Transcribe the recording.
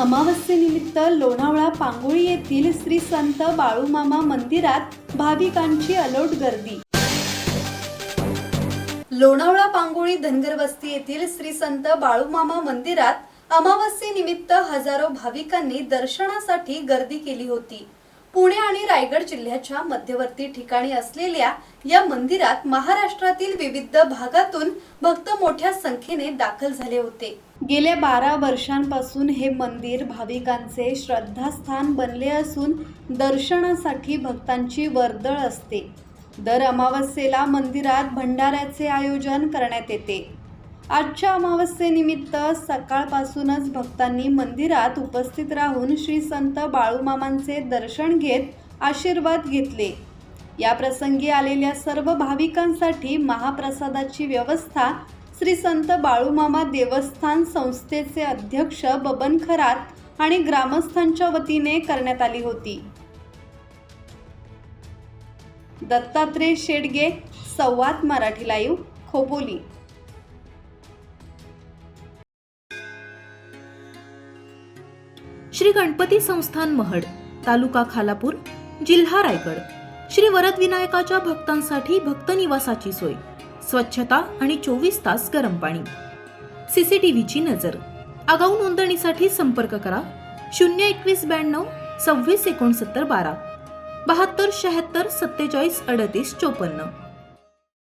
अमावस्येनिमित्त लोणावळा पांगोळी येथील श्री संत बाळूमामा मंदिरात भाविकांची अलोट गर्दी। लोणावळा पांगोळी धनगर वस्ती येथील श्री संत बाळूमामा मंदिरात अमावस्येनिमित्त हजारो भाविकांनी दर्शनासाठी गर्दी केली होती। पुणे आणि रायगड जिल्ह्याच्या मध्यवर्ती ठिकाणी असलेल्या या मंदिरात महाराष्ट्रातील विविध भागातून भक्त मोठ्या संख्येने दाखल झाले होते। गेल्या 12 वर्षांपासून हे मंदिर भाविकांचे श्रद्धास्थान बनले असून दर्शनासाठी भक्तांची वर्दळ असते। दर अमावस्येला मंदिरात भंडाऱ्याचे आयोजन करण्यात येते। आजच्या अमावस्येनिमित्त सकाळपासूनच भक्तांनी मंदिरात उपस्थित राहून श्री संत बाळूमामांचे दर्शन घेत आशीर्वाद घेतले। या प्रसंगी आलेल्या सर्व भाविकांसाठी महाप्रसादाची व्यवस्था श्री संत बाळूमामा देवस्थान संस्थेचे अध्यक्ष बबन खरात आणि ग्रामस्थांच्या वतीने करण्यात आली होती। दत्तात्रय शेडगे, संवाद मराठी लाईव्ह, खोपोली। श्री गणपती संस्थान महड, तालुका खालापूर, जिल्हा रायगड। श्री वरद विनायकाच्या भक्तांसाठी भक्त निवासाची सोय, स्वच्छता आणि 24 तास गरम पाणी, सीसीटीव्हीची नजर। आगाऊ नोंदणीसाठी संपर्क करा 02192 26 69 12 72 76 47 38 54।